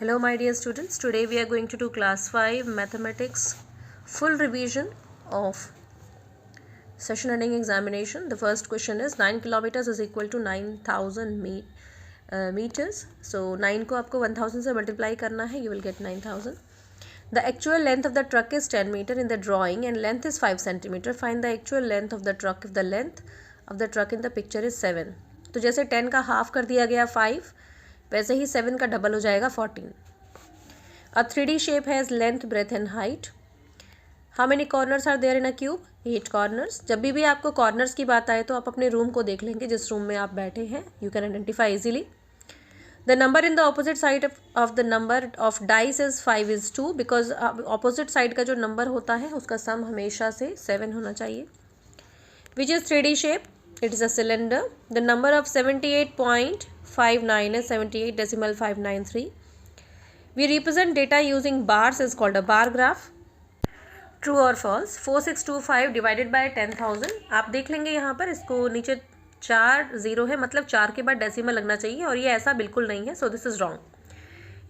Hello my dear students, today we are going to do class 5 mathematics full revision of session ending examination. The first question is 9 kilometers is equal to 9000 meters. So 9 को आपको 1000 से multiply करना है, you will get 9000. The actual length of the truck is 10 meter in the drawing and length is 5 centimeter. Find the actual length of the truck if the length of the truck in the picture is 7. तो जैसे 10 का half कर दिया गया 5, वैसे ही 7 का double हो जाएगा 14. A 3D shape has length, breadth and height. How many corners are there in a cube? 8 corners. जब भी आपको corners की बात आए तो आप अपने रूम को देख लेंगे जिस रूम में आप बैठे हैं. You can identify easily. The number in the opposite side of the number of dice is 5 is 2 because opposite side का जो number होता है उसका sum हमेशा से 7 होना चाहिए. Which is 3D shape? It is a cylinder. The number of 78.59 is 78.593. We represent data using bars is called a bar graph. True or false? 4625 divided by 10,000. आप देख लेंगे यहाँ पर इसको नीचे 4 0 है, मतलब 4 के बाद डेसिमल लगना चाहिए और ये ऐसा बिल्कुल नहीं है. So this is wrong.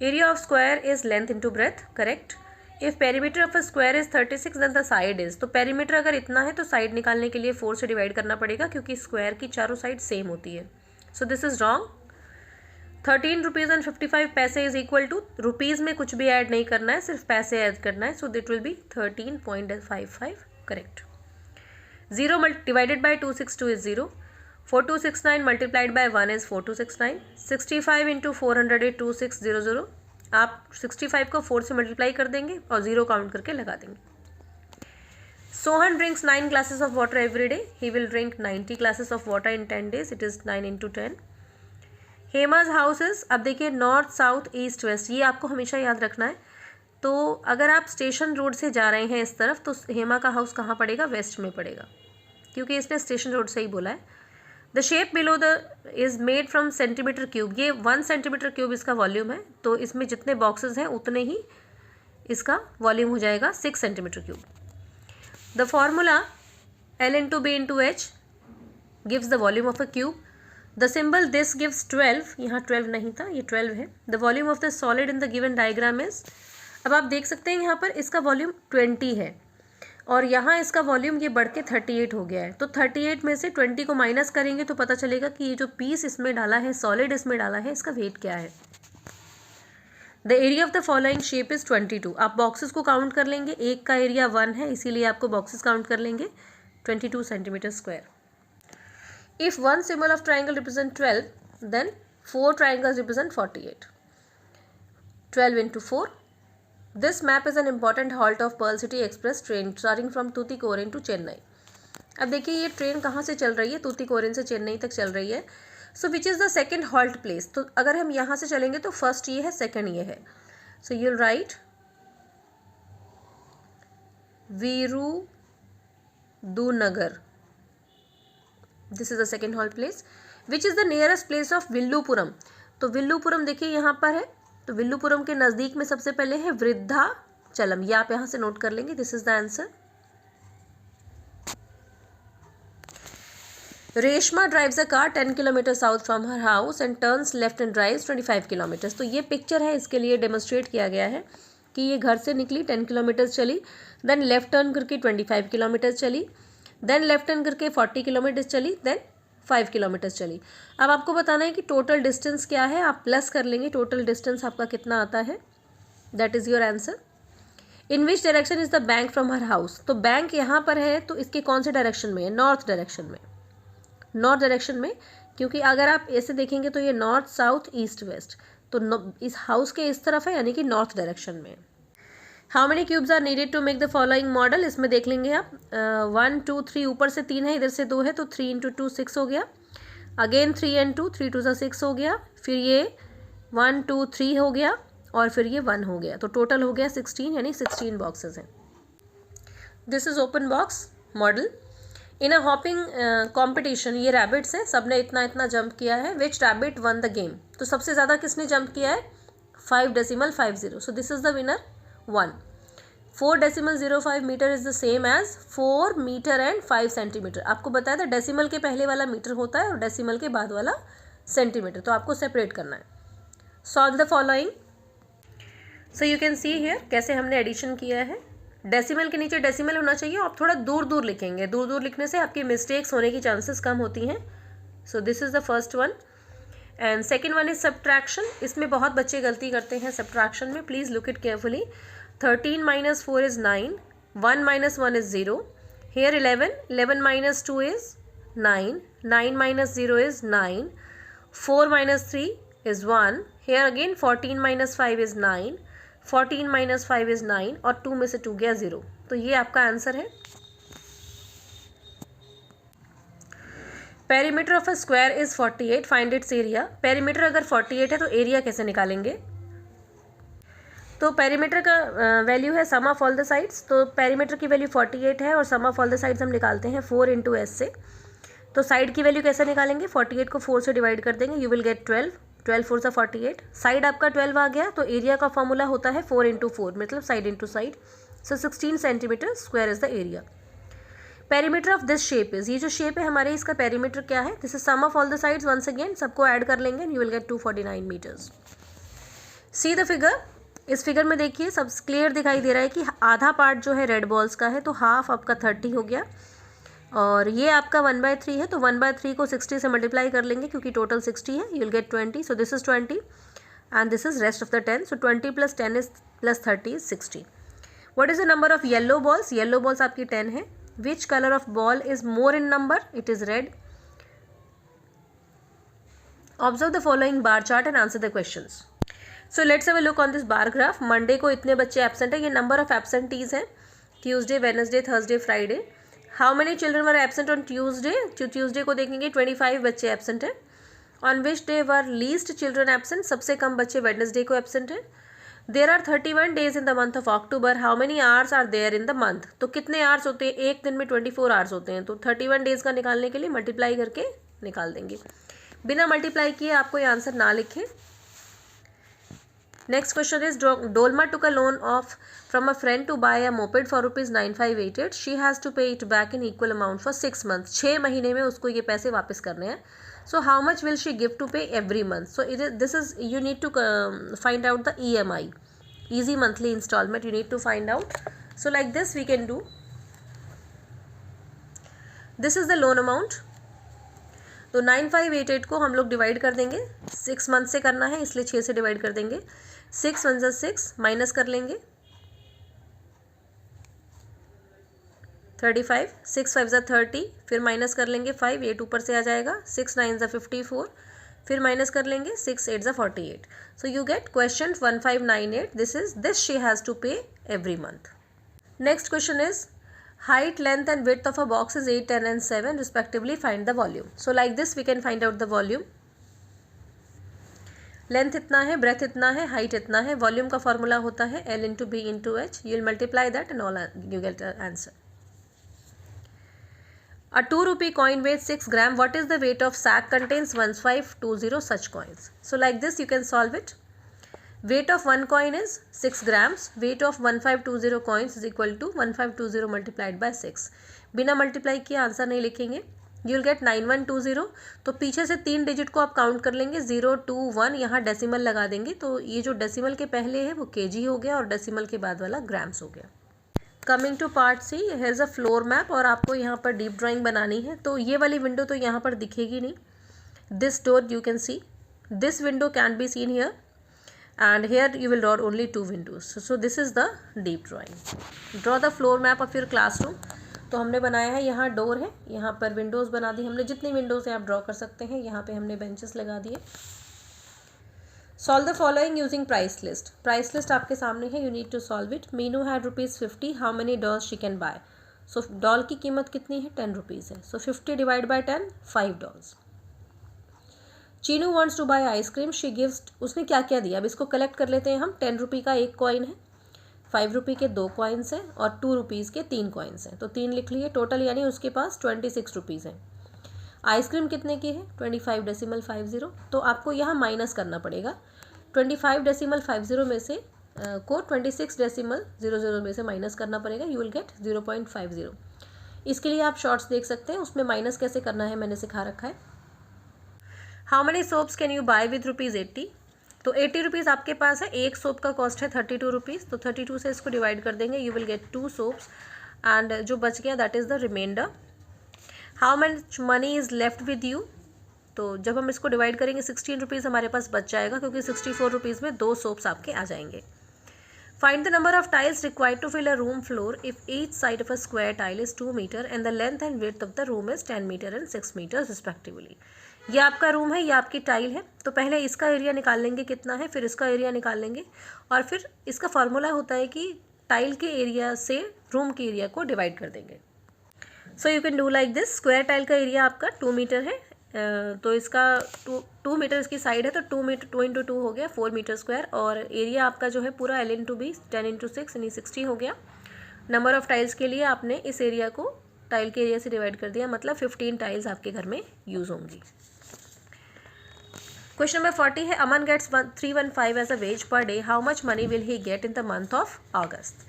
Area of square is length into breadth. Correct. If perimeter of a square is 36 then the side is. तो perimeter अगर इतना है तो साइड निकालने के लिए 4 से डिवाइड करना पड़ेगा क्योंकि स्क्वायर की चारों साइड सेम होती है. So this is wrong. 13 rupees and 55 पैसे इज इक्वल टू, रुपीज़ में कुछ भी ऐड नहीं करना है, सिर्फ पैसे ऐड करना है. So that will be 13.55. Correct. 0 divided by 262 is 0. 4269 multiplied by 1 is 4269. 65 into 400 is 2600. आप 65 को 4 से मल्टीप्लाई कर देंगे और 0 काउंट करके लगा देंगे. Sohan drinks 9 glasses of water every day. He will drink 90 glasses of water in 10 days. It is 9 into 10. Hema's houses, अब देखिए नॉर्थ साउथ ईस्ट वेस्ट, ये आपको हमेशा याद रखना है. तो अगर आप स्टेशन रोड से जा रहे हैं इस तरफ तो हेमा का हाउस कहाँ पड़ेगा? वेस्ट में पड़ेगा क्योंकि इसने स्टेशन रोड से ही बोला है. The shape below the is made from centimetre cube. ये 1 सेंटीमीटर क्यूब इसका वॉल्यूम है, तो इसमें जितने बॉक्सेस हैं उतने ही इसका वॉल्यूम हो जाएगा 6 centimetre cube. The formula L into B into H gives the volume of a cube. The symbol this gives 12, यहाँ 12 नहीं था, ये 12 है. The volume of the solid in the given diagram is, अब आप देख सकते हैं यहाँ पर इसका वॉल्यूम 20 है और यहाँ इसका वॉल्यूम ये बढ़ के 38 हो गया है. तो 38 में से 20 को माइनस करेंगे तो पता चलेगा कि ये जो पीस इसमें डाला है, सॉलिड इसमें डाला है, इसका वेट क्या है. The area of the following shape is 22. आप बॉक्सेस को काउंट कर लेंगे, एक का एरिया 1 है इसीलिए आपको बॉक्सेस काउंट कर लेंगे. 22 centimetre square. If one symbol of triangle represent 12, then 4 triangles represent 48. 12 into 4. This map is an important halt of Pearl City Express train starting from Tuticorin to Chennai. अब देखिए ये train कहाँ से चल रही है? तूतीकोरिन से चेन्नई तक चल रही है. So which is the second halt place? तो अगर हम यहाँ से चलेंगे तो फर्स्ट ये है, सेकंड ये है. So you'll write Virudunagar. This is the second halt place. Which is the nearest place of Villupuram. तो विल्लुपुरम देखिए यहाँ पर है, तो विल्लुपुरम के नज़दीक में सबसे पहले है वृद्धाचलम. ये आप यहाँ से नोट कर लेंगे. This is the answer. Reshma drives a car 10 kilometre south from her house and turns left and drives 25 kilometres. तो ये पिक्चर है, इसके लिए डेमोन्स्ट्रेट किया गया है कि ये घर से निकली, 10 किलोमीटर चली, देन लेफ्ट टर्न करके 25 किलोमीटर चली, देन लेफ्ट टर्न करके 40 किलोमीटर्स चली, देन 5 किलोमीटर्स चली. अब आपको बताना है कि टोटल डिस्टेंस क्या है. आप प्लस कर लेंगे टोटल डिस्टेंस आपका कितना आता है. That is your answer. In which direction is the bank from her house. तो बैंक यहाँ पर है तो इसके कौन से डायरेक्शन में है? नॉर्थ डायरेक्शन में. नॉर्थ डायरेक्शन में, क्योंकि अगर आप ऐसे देखेंगे तो ये नॉर्थ साउथ ईस्ट वेस्ट, तो इस हाउस के इस तरफ है यानी कि नॉर्थ डायरेक्शन में. How many cubes are needed to make the following model. इसमें देख लेंगे आप 1 2 3, ऊपर से 3 है, इधर से 2 है, तो 3 इंटू 2 6 हो गया. अगेन 3 एंड 2, 3 2 6 हो गया. फिर ये 1 2 3 हो गया और फिर ये 1 हो गया. तो टोटल हो गया 16, यानी 16 बॉक्सेस हैं. This is open box model. In a hopping competition, ये रैबिट्स हैं, सब ने इतना इतना जंप किया है. Which rabbit won the game. तो सबसे ज़्यादा किसने जंप किया है? 5.50. So this is the winner 1. 4.05 metre is the same as 4 metre and 5 centimetre. आपको बताया था डेसिमल के पहले वाला मीटर होता है और डेसिमल के बाद वाला सेंटीमीटर, तो आपको सेपरेट करना है. Solve the following. So you can see here कैसे हमने एडिशन किया है। डेसिमल के नीचे डेसिमल होना चाहिए, आप थोड़ा दूर दूर लिखेंगे, दूर दूर लिखने से आपकी मिस्टेक्स होने की चांसेस कम होती हैं। So this is the first one. And second one is subtraction. इसमें बहुत बच्चे गलती करते हैं सब्ट्रैक्शन में, please look it carefully. 13 - 4 is 9, 1 - 1 is 0, here 11, 11 - 2 is 9, 9 - 0 is 9, 4 - 3 is 1, here again 14 - 5 is 9, 14 - 5 is 9 और 2 में से 2 गया 0। तो ये आपका आंसर है। Perimeter of a square is 48, find its area. Perimeter अगर 48 है तो एरिया कैसे निकालेंगे? तो पेरीमीटर का वैल्यू है सम ऑफ ऑल द साइड्स। तो पेरीमीटर की वैल्यू 48 है और सम ऑफ ऑल द साइड्स हम निकालते हैं 4 × s से। तो साइड की वैल्यू कैसे निकालेंगे? 48 को 4 से डिवाइड कर देंगे, यू विल गेट 12, 12 4 48। साइड आपका 12 आ गया, तो एरिया का फॉर्मूला होता है 4 × 4, मतलब side into side. So 16 centimetre square is the area. Perimeter of this shape is, ये जो शेप है हमारे, इसका पेरीमीटर क्या है? This is sum of all the sides. Once again सबको ऐड कर लेंगे, you will get 249 metres. See the figure. इस फिगर में देखिए सब क्लियर दिखाई दे रहा है कि आधा पार्ट जो है रेड बॉल्स का है, तो हाफ आपका 30 हो गया और ये आपका 1/3 है, तो 1/3 को 60 से मल्टीप्लाई कर लेंगे क्योंकि टोटल 60 है, you will gate 20। So this is 20 and this is rest of the 10। So 20 + 10 is +30 is 60। What is the number of yellow balls? Yellow balls आपकी 10 है। Which color of ball is more in number? It is red. Observe the following bar chart and answer the questions. So let's have a look on this bar graph. Monday को इतने बच्चे absent है, ये number of absentees हैं। Tuesday, Wednesday, Thursday, Friday. How many children were absent on Tuesday? Tuesday को देखेंगे 25 बच्चे absent हैं। On which day were least children absent? सबसे कम बच्चे Wednesday को absent हैं। There are 31 days in the month of October. How many hours are there in the month? तो कितने hours होते हैं? एक दिन में 24 hours होते हैं, तो 31 days का निकालने के लिए मल्टीप्लाई करके निकाल देंगे। बिना मल्टीप्लाई किए आपको ये आंसर ना लिखें। Next question is, Dolma took a loan of from a friend to buy a moped for ₹9588. She has to pay it back in equal amount for 6 months. 6 महीने में उसको ये पैसे वापस करने हैं। So how much will she give to pay every month? So this is, you need to find out the EMI, easy monthly installment, you need to find out. So like this we can do. This is the loan amount. तो 9588 को हम लोग divide कर देंगे, 6 month से करना है इसलिए 6 से डिवाइड कर देंगे। 6 1 = 6, माइनस कर लेंगे 35, 6 5 = 30, फिर माइनस कर लेंगे 5, 8 ऊपर से आ जाएगा, 6 9 = 54, फिर माइनस कर लेंगे 6 8 = 48. So you get question 1598. This she has to pay every month. Next question is, height, length and width of a box is 8, 10 and 7 respectively. Find the volume. So like this we can find out the volume. Length इतना है, breath इतना है, height इतना है। Volume का formula होता है L × B × H. You will multiply that and all you get the answer. A 2 rupee coin weighs 6 gram. What is the weight of sack contains 1520 such coins? So like this you can solve it. Weight of one coin is 6 grams. Weight of 1520 coins is equal to 1520 multiplied by 6. बिना multiply किए answer नहीं लिखेंगे। You will get 9120. तो पीछे से 3 digit को आप count कर लेंगे, 0 2 1, यहाँ डेसिमल लगा देंगे। तो ये जो डेसिमल के पहले है वो kg हो गया और डेसिमल के बाद वाला ग्राम्स हो गया। Coming to part C, here is a floor map और आपको यहाँ पर डीप ड्राइंग बनानी है। तो ये वाली विंडो तो यहाँ पर दिखेगी नहीं। This door you can see, this window can be seen here and here you will draw only 2 windows. So this is the deep drawing. Draw the floor map of your classroom. तो हमने बनाया है, यहाँ door है, यहाँ पर Windows बना दी हमने, जितनी विंडोज़ हैं आप ड्रॉ कर सकते हैं। यहाँ पे हमने बेंचेस लगा दिए। Solve the following using price list. Price list आपके सामने है, you need to solve it. Meenu had ₹50. How many dolls she can buy? So doll की कीमत कितनी है? ₹10 है। So 50 divide by 10, 5 dolls. Cheenu wants to buy ice cream. She gives, उसने क्या क्या दिया? अब इसको कलेक्ट कर लेते हैं हम. ₹10 का 1 कॉइन है, ₹5 के 2 कॉइन्स हैं और ₹2 के 3 कॉइन्स हैं। तो 3 लिख लिए टोटल, यानी उसके पास ₹26 हैं। आइसक्रीम कितने की है? 25.50. तो आपको यहाँ माइनस करना पड़ेगा। 25.50 में से को 26.00 में से माइनस करना पड़ेगा, यू विल गेट 0.50. इसके लिए आप शॉर्ट्स देख सकते हैं, उसमें माइनस कैसे करना है मैंने सिखा रखा है. How many soaps can you buy with ₹80? तो 80 रुपीज़ आपके पास है, एक सोप का कॉस्ट है 32 रुपीज़, तो 32 से इसको डिवाइड कर देंगे, you will get 2 soaps and जो बच गया that is the reminder. How much money is left with you, तो जब हम इसको डिवाइड करेंगे 16 रुपीज़ हमारे पास बच जाएगा, क्योंकि 64 रुपीज़ में 2 सोप्स आपके आ जाएंगे। Find the number of tiles required to fill a room floor if each side of a square tile is 2 meter and the length and width of the room is 10 meter and 6 meters respectively। ये आपका room है, ये आपकी tile है, तो पहले इसका area निकाल लेंगे कितना है, फिर इसका एरिया निकाल लेंगे, और फिर इसका फार्मूला होता है कि टाइल के एरिया से रूम के एरिया को डिवाइड कर देंगे। So you can do like this. Square tile का एरिया आपका 2 मीटर है, तो इसका 2 मीटर इसकी साइड है, तो 2 मीटर 2 इंटू 2 हो गया 4 मीटर स्क्वायर, और एरिया आपका जो है पूरा L इंटू बी 10 इंटू 6 यानी 60 हो गया। नंबर ऑफ टाइल्स के लिए आपने इस एरिया को टाइल के एरिया से डिवाइड कर दिया, मतलब 15 टाइल्स आपके घर में यूज़ होंगी। क्वेश्चन नंबर 40 है, Aman gets 315 as a wage per day, how much money will he get in the month of August.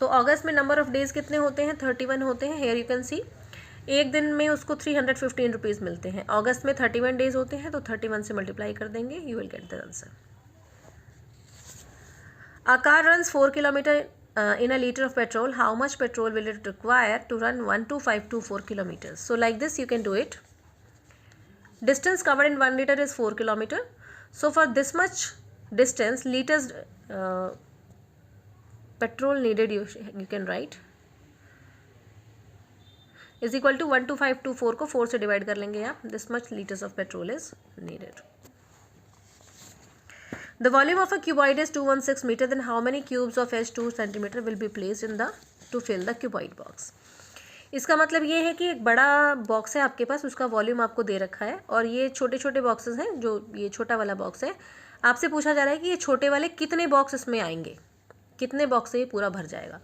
तो अगस्त में नंबर ऑफ डेज कितने होते हैं, 31 होते हैं। हेयर यू कैन सी एक दिन में उसको 315 रुपीज़ मिलते हैं। अगस्त में 31 डेज होते हैं, तो 31 से मल्टीप्लाई कर देंगे, you will get the answer. A car runs 4 kilometre in a liter of petrol, how much petrol will it require to run 12524 kilometers? So like this you can do it. Distance covered in 1 liter is 4 kilometer. So for this much distance, liters petrol needed, you can write is equal to 12524 को 4 से divide कर लेंगे आप, this much liters of petrol is needed. The volume of a cuboid is 216 meter, then how many cubes of h 2 centimeter will be placed in the to fill the cuboid box? इसका मतलब ये है कि एक बड़ा box है आपके पास, उसका वॉल्यूम आपको दे रखा है, और ये छोटे छोटे बॉक्सेस हैं, जो ये छोटा वाला बॉक्स है, आपसे पूछा जा रहा है कि ये छोटे वाले कितने बॉक्स इसमें आएंगे, कितने बॉक्स से ये पूरा भर जाएगा।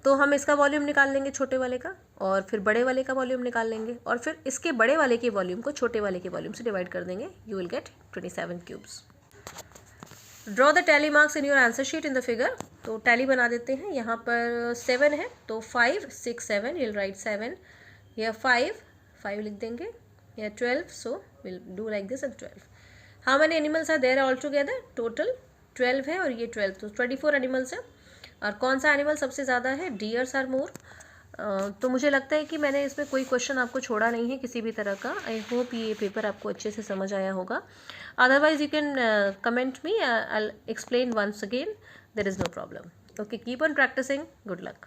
तो हम इसका वॉल्यूम निकाल लेंगे छोटे वाले का, और फिर बड़े वाले का वॉल्यूम निकाल लेंगे, और फिर इसके बड़े वाले के वॉल्यूम को छोटे वाले के वॉल्यूम से डिवाइड कर देंगे, you will gate 27 cubes. Draw the tally marks in your answer sheet in the figure. तो टैली बना देते हैं, यहाँ पर 7 है, तो 5 6 7 विल राइट 7, या 5 लिख देंगे, या 12, so will do like this and 12। How many animals are there all together, total 12 है, और ये 12, तो 24 एनिमल्स है। और कौन सा एनिमल सबसे ज़्यादा है, डियर्स आर मोर। तो मुझे लगता है कि मैंने इसमें कोई क्वेश्चन आपको छोड़ा नहीं है किसी भी तरह का। आई होप ये पेपर आपको अच्छे से समझ आया होगा। Otherwise you can comment me, I will explain once again, there is no problem. Okay, keep on practising, good luck.